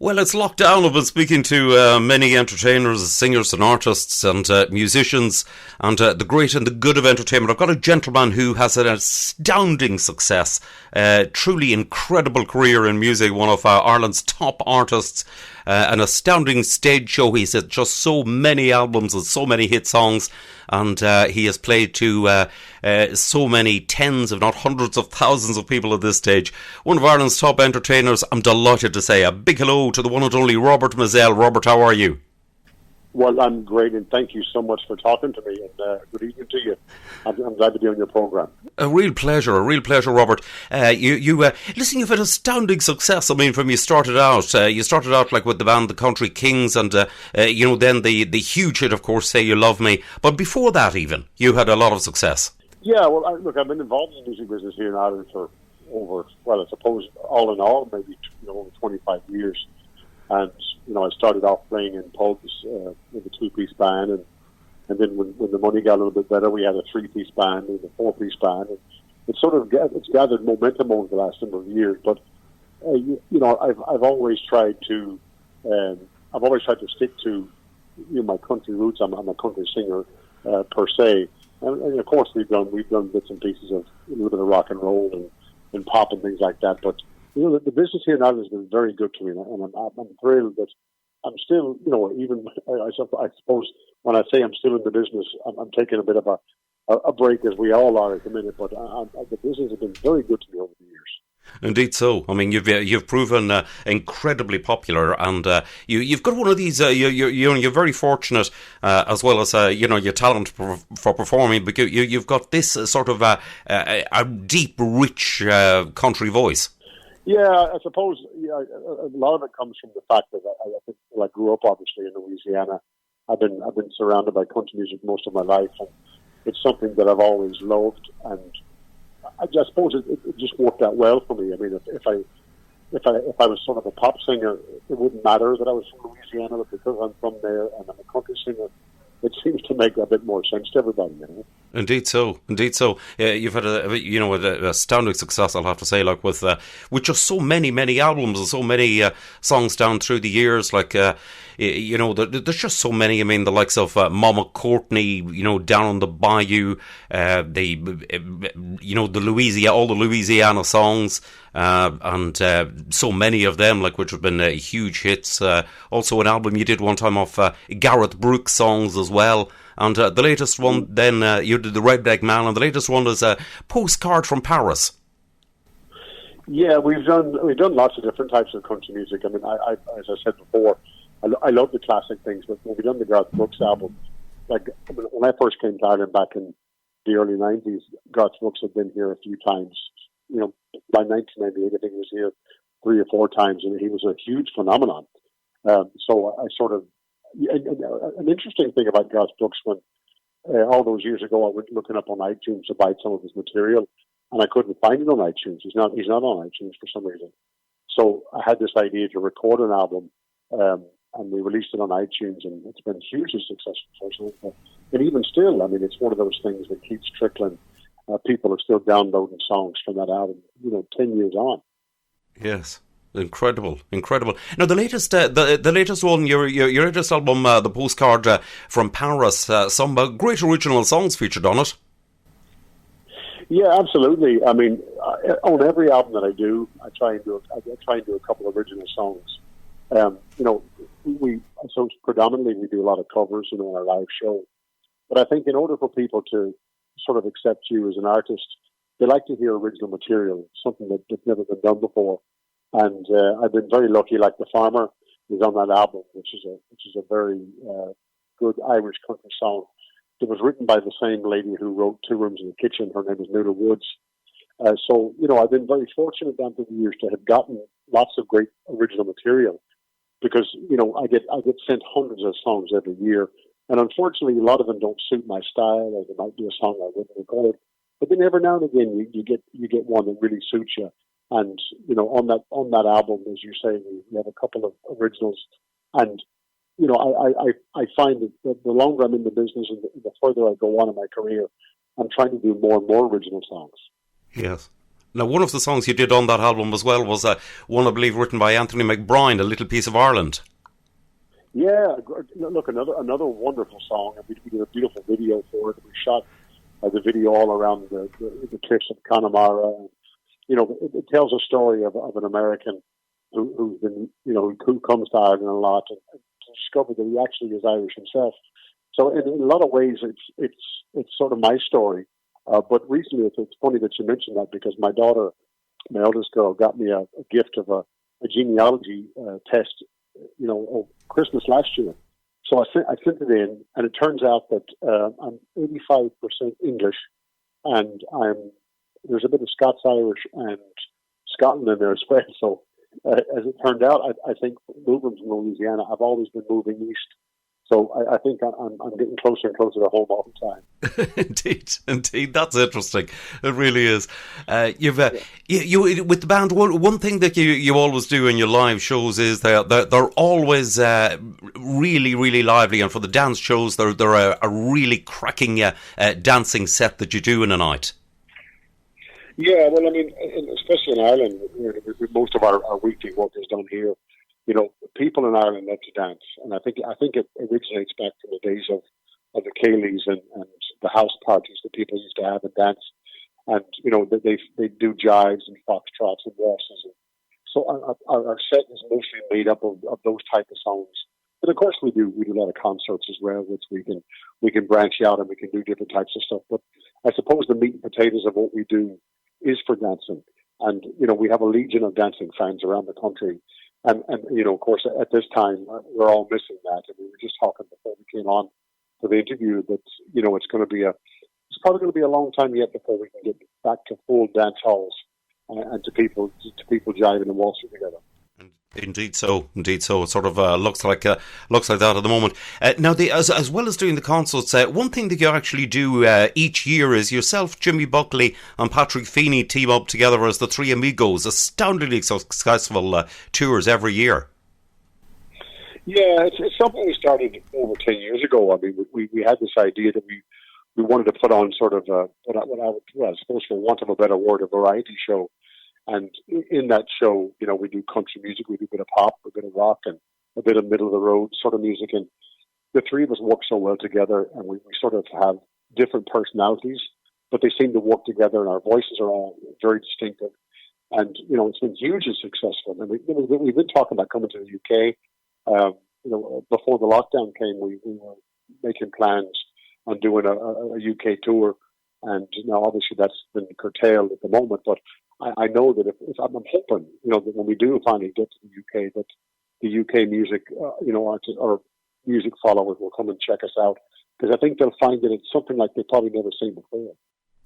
Well, it's lockdown. I've been speaking to many entertainers, singers and artists and musicians and the great and the good of entertainment. I've got a gentleman who has an astounding success, truly incredible career in music, one of Ireland's top artists, an astounding stage show. He's had just so many albums and so many hit songs, and he has played to so many tens, if not hundreds of thousands of people at this stage. One of Ireland's top entertainers. I'm delighted to say a big hello to the one and only Robert Mizzell. Robert, how are you? Well, I'm great, and thank you so much for talking to me, and good evening to you. I'm glad to be on your programme. A real pleasure, Robert. Listen, you've had astounding success. I mean, from you started out like with the band The Country Kings, and then the huge hit, of course, Say You Love Me. But before that, even you had a lot of success. Yeah, well, I've been involved in the music business here in Ireland for over, I suppose, all in all, maybe over 25 years. And, I started off playing in pubs with a two-piece band, and then when the money got a little bit better, we had a three-piece band and a four-piece band. And it's gathered momentum over the last number of years. But, I've always tried to stick to my country roots. I'm a country singer per se. And of course, we've done bits and pieces of a little bit of rock and roll and pop and things like that. But the business here in Ireland has been very good to me, and I'm thrilled that I'm still, even I suppose when I say I'm still in the business, I'm taking a bit of a break, as we all are at the minute. But the business has been very good to me over the years. Indeed so. I mean, you've proven incredibly popular, and you've got one of these. You're very fortunate, as well as your talent for performing. Because you've got this sort of a deep, rich country voice. Yeah, I suppose a lot of it comes from the fact that I think I grew up obviously in Louisiana. I've been surrounded by country music most of my life, and it's something that I've always loved, and I suppose it just worked out well for me. I mean, if I was sort of a pop singer, it wouldn't matter that I was from Louisiana, but because I'm from there and I'm a country singer, it seems to make a bit more sense to everybody, Indeed so. You've had a astounding success, I'll have to say, like with just so many albums and so many songs down through the years. Like there's just so many. I mean, the likes of Mama Courtney, Down on the Bayou, all the Louisiana songs. And so many of them, like, which have been huge hits. Also an album you did one time of Gareth Brooks songs as well. And the latest one, then you did The Redneck Man, and the latest one is a Postcard from Paris. Yeah, we've done lots of different types of country music. I mean, I as I said before, I love the classic things, but when we done the Gareth Brooks album, when I first came to Ireland back in the early 90s, Gareth Brooks had been here a few times. By 1998, I think he was here 3 or 4 times, and he was a huge phenomenon. So I sort of, an interesting thing about Gareth Brooks, when all those years ago I went looking up on iTunes to buy some of his material, and I couldn't find it on iTunes. He's not on iTunes for some reason. So I had this idea to record an album, and we released it on iTunes, and it's been hugely successful. And even still, I mean, it's one of those things that keeps trickling. People are still downloading songs from that album, 10 years on. Yes, incredible. Now, the latest one, your latest album, The Postcard from Paris, some great original songs featured on it. Yeah, absolutely. I mean, on every album that I do, I try and do a couple of original songs. So predominantly we do a lot of covers, in our live show. But I think in order for people to sort of accept you as an artist, they like to hear original material, something that's never been done before. And I've been very lucky. Like The Farmer is on that album, which is a very good Irish country song. It was written by the same lady who wrote Two Rooms in the Kitchen. Her name is Nuala Woods. So I've been very fortunate down through the years to have gotten lots of great original material, because I get sent hundreds of songs every year. And unfortunately, a lot of them don't suit my style, or they might be a song I wouldn't record. But then every now and again, you get one that really suits you. And on that album, as you say, we have a couple of originals. And I find that the longer I'm in the business and the further I go on in my career, I'm trying to do more and more original songs. Yes. Now, one of the songs you did on that album as well was one, I believe, written by Anthony McBride, A Little Piece of Ireland. Yeah, look, another wonderful song. We did a beautiful video for it. We shot the video all around the cliffs of Cannavaro. You know, it tells a story of an American who's been, you know, who comes to Ireland a lot and discovered that he actually is Irish himself. So in a lot of ways, it's sort of my story. But recently, it's funny that you mentioned that, because my daughter, my eldest girl, got me a gift of a genealogy test, you know, of Christmas last year. So I sent it in, and it turns out that I'm 85% English, and there's a bit of Scots-Irish and Scotland in there as well. So as it turned out, I think moving from Louisiana, I've always been moving east. So I think I'm getting closer and closer to home all the time. Indeed, that's interesting. It really is. You with the band. One thing that you always do in your live shows is they're always really, really lively, and for the dance shows, they're a really cracking dancing set that you do in a night. Yeah, well, I mean, especially in Ireland, most of our weekly work is done here. You know, people in Ireland love to dance, and I think it originates back from the days of the Céilís and the house parties that people used to have and dance. And you know, they do jives and foxtrots and waltzes. And so our set is mostly made up of those type of songs. But of course, we do a lot of concerts as well, which we can branch out and we can do different types of stuff. But I suppose the meat and potatoes of what we do is for dancing, and you know, we have a legion of dancing fans around the country. And you know, of course, at this time, we're all missing that. And we were just talking before we came on for the interview that, you know, it's probably going to be a long time yet before we can get back to full dance halls and to people jiving and waltzing together. Indeed so. It sort of looks like that at the moment. Now, as well as doing the concerts, one thing that you actually do each year is yourself, Jimmy Buckley, and Patrick Feeney team up together as the Three Amigos. Astoundingly successful tours every year. Yeah, it's something we started over 10 years ago. I mean, we had this idea that we wanted to put on sort of what I suppose, for want of a better word, a variety show. And in that show, you know, we do country music, we do a bit of pop, a bit of rock, and a bit of middle of the road sort of music. And the three of us work so well together, and we sort of have different personalities, but they seem to work together, and our voices are all very distinctive. And, you know, it's been hugely successful. And we've been talking about coming to the UK. You know, before the lockdown came, we were making plans on doing a UK tour. And now, obviously, that's been curtailed at the moment, but I know that if I'm hoping, you know, that when we do finally get to the UK, that the UK music, you know, our music followers will come and check us out, because I think they'll find that it's something like they've probably never seen before.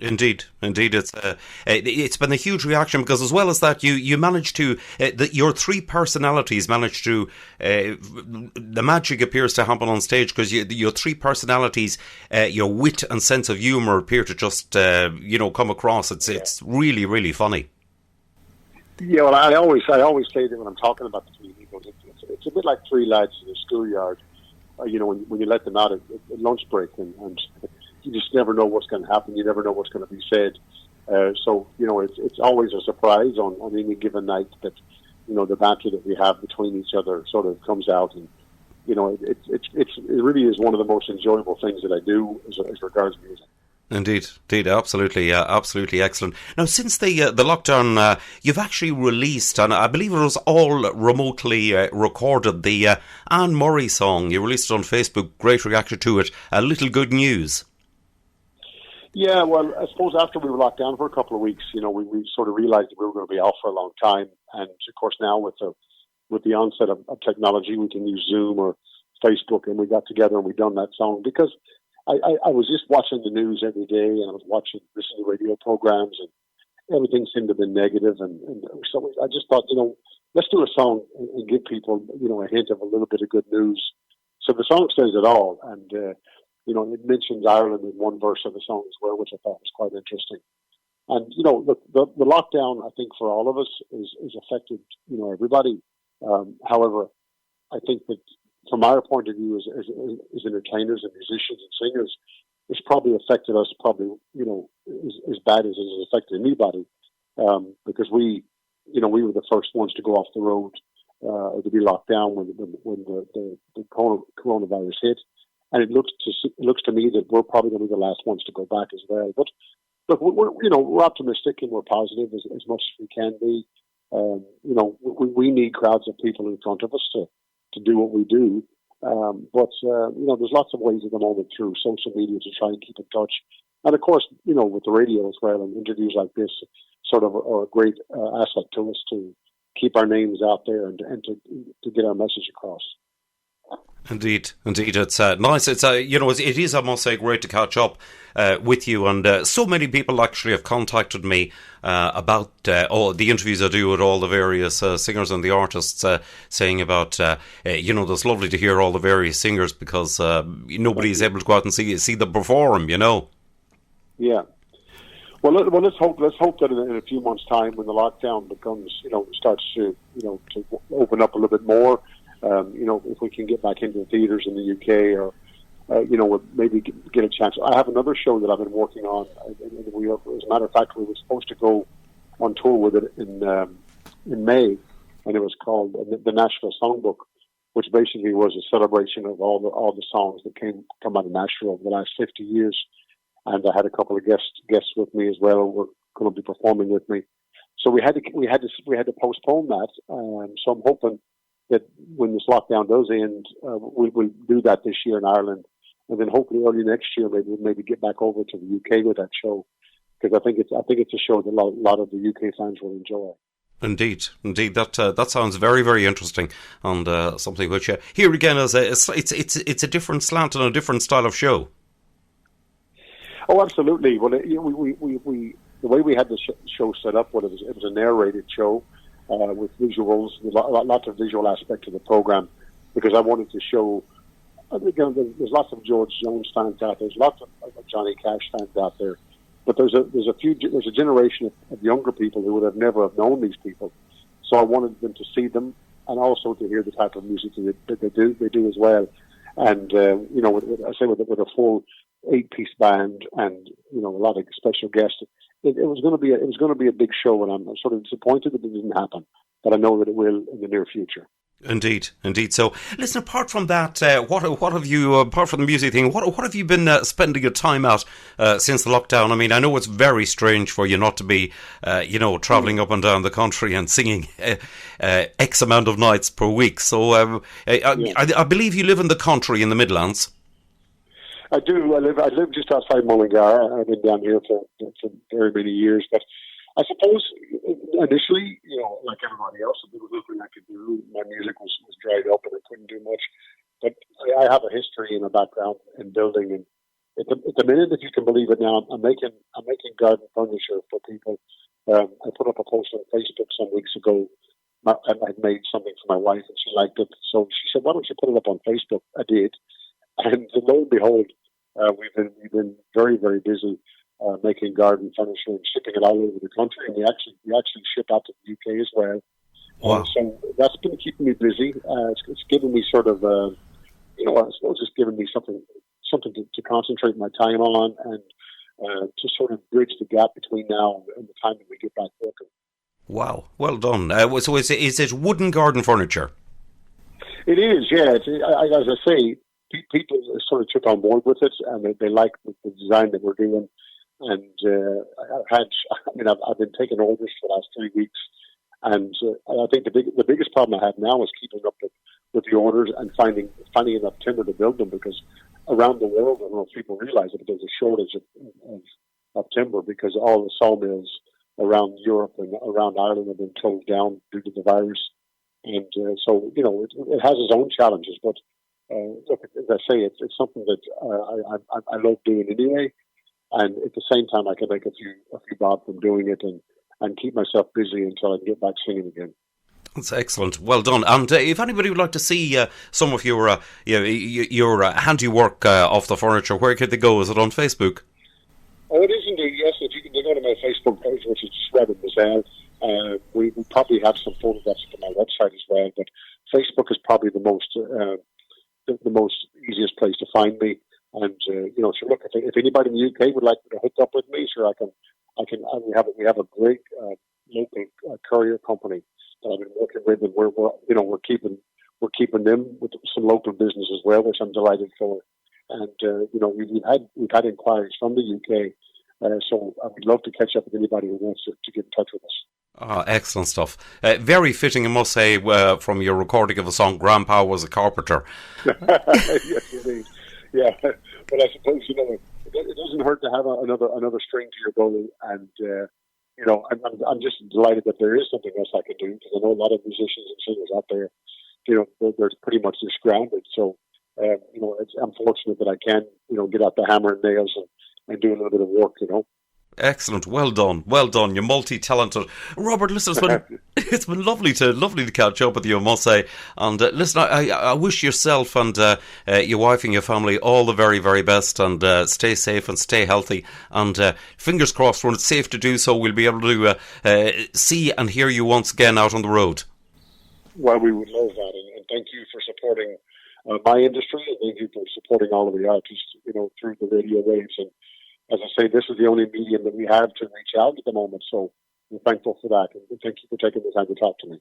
Indeed, it's been a huge reaction, because as well as that, you managed to your three personalities managed to the magic appears to happen on stage, because your three personalities, your wit and sense of humour appear to just you know, come across. It's really, really funny. Yeah, well, I always say that when I'm talking about the three people, it's a bit like three lads in a schoolyard. You know, when you let them out at lunch break, and you just never know what's going to happen. You never know what's going to be said. So, you know, it's always a surprise on any given night that, you know, the banter that we have between each other sort of comes out. And, you know, it really is one of the most enjoyable things that I do as regards music. Indeed, absolutely excellent. Now, since the lockdown, you've actually released, and I believe it was all remotely recorded, the Anne Murray song. You released it on Facebook. Great reaction to it. A Little Good News. Yeah, well, I suppose after we were locked down for a couple of weeks, you know, we sort of realised that we were going to be off for a long time. And of course, now with the onset of technology, we can use Zoom or Facebook, and we got together and we done that song, because I was just watching the news every day, and I was listening to radio programs, and everything seemed to be negative. And so I just thought, you know, let's do a song and give people, you know, a hint of a little bit of good news. So the song says it all, and you know, it mentions Ireland in one verse of the song as well, which I thought was quite interesting. And, you know, the lockdown, I think, for all of us is affected, you know, everybody. However, I think that from our point of view as entertainers and musicians and singers, it's probably affected us you know, as bad as it has affected anybody. because we were the first ones to go off the road or to be locked down when the coronavirus hit. And it looks to me that we're probably going to be the last ones to go back as well. But look, we're optimistic and we're positive as much as we can be. We need crowds of people in front of us to do what we do. But there's lots of ways at the moment through social media to try and keep in touch. And of course, with the radio as well, and interviews like this sort of are a great asset to us to keep our names out there and to get our message across. Indeed, it's nice. It's it is, I must say, great to catch up with you. And so many people actually have contacted me about all the interviews I do with all the various singers and the artists, saying about it's lovely to hear all the various singers because nobody is able to go out and see them perform. Yeah. Well, let's hope that in a few months' time, when the lockdown starts to open up a little bit more. If we can get back into the theatres in the UK, or maybe get a chance. I have another show that I've been working on. As a matter of fact, we were supposed to go on tour with it in May, and it was called the National Songbook, which basically was a celebration of all the songs that come out of Nashville over the last 50 years. And I had a couple of guests with me as well, who were going to be performing with me. So we had to postpone that. So I'm hoping that when this lockdown does end, we'll do that this year in Ireland, and then hopefully early next year maybe get back over to the UK with that show, because I think it's a show that a lot of the UK fans will enjoy. Indeed, that sounds very, very interesting, and something which here again is it's a different slant and a different style of show. Oh, absolutely. Well, we the way we had the show set up, it was a narrated show. With visuals, lots of visual aspect to the program, because I wanted to show. There's lots of George Jones fans out there. There's lots of Johnny Cash fans out there, but there's a generation of younger people who would have never have known these people. So I wanted them to see them and also to hear the type of music that they do as well. And with a full 8-piece band and a lot of special guests. It was going to be a big show, and I'm sort of disappointed that it didn't happen, but I know that it will in the near future. Indeed. So, listen. Apart from that, what have you? Apart from the music thing, what have you been spending your time at since the lockdown? I mean, I know it's very strange for you not to be, travelling up and down the country and singing X amount of nights per week. So, I believe you live in the country in the Midlands. I do. I live just outside Mullingar. I've been down here for very many years. But I suppose initially, like everybody else, there was nothing I could do. My music was dried up and I couldn't do much. But I have a history and a background in building. And at the minute, if you can believe it now, I'm making garden furniture for people. I put up a post on Facebook some weeks ago. I'd made something for my wife and she liked it. So she said, "Why don't you put it up on Facebook?" I did. And lo and behold, we've been very, very busy making garden furniture and shipping it all over the country. And we actually ship out to the UK as well. Wow! So that's been keeping me busy. It's given me sort of, I suppose it's given me something to concentrate my time on and to sort of bridge the gap between now and the time that we get back working. Wow! Well done. So is it wooden garden furniture? It is, yeah. As I say, people sort of took on board with it, and they like the design that we're doing. And I've been taking orders for the last 3 weeks, and I think the biggest problem I have now is keeping up with the orders and finding enough timber to build them, because around the world, I don't know if people realize it, but there's a shortage of timber because all the sawmills around Europe and around Ireland have been closed down due to the virus, and so it has its own challenges, but. Look, as I say, it's something that I love doing anyway, and at the same time, I can make a few bob from doing it and keep myself busy until I can get back singing again. That's excellent. Well done. And if anybody would like to see some of your handiwork off the furniture, where could they go? Is it on Facebook? Oh, it is indeed. Yes, if you can go to my Facebook page, which is Mizzell. We probably have some photographs on my website as well, but Facebook is probably the most easiest place to find me. And so look, if anybody in the UK would like to hook up with me, sure, we have a great a courier company that I've been working with, and we're keeping them with some local business as well, which I'm delighted for. And we've had inquiries from the UK, so I would love to catch up with anybody who wants to get in touch with us. Oh, excellent stuff. Very fitting, I must say, from your recording of the song "Grandpa Was a Carpenter." Yes, indeed. Yeah, but I suppose it doesn't hurt to have another string to your bow, and I'm just delighted that there is something else I can do, because I know a lot of musicians and singers out there, they're pretty much just grounded. So, I'm fortunate that I can, get out the hammer and nails and do a little bit of work, Excellent, well done. You're multi-talented, Robert. Listen, it's been lovely to catch up with you, I must say. And listen, I wish yourself and your wife and your family all the very, very best, and stay safe and stay healthy. And fingers crossed, when it's safe to do so, we'll be able to see and hear you once again out on the road. Well, we would love that, and thank you for supporting my industry, and thank you for supporting all of the artists, through the radio waves. And as I say, this is the only medium that we have to reach out at the moment, so we're thankful for that, and thank you for taking the time to talk to me.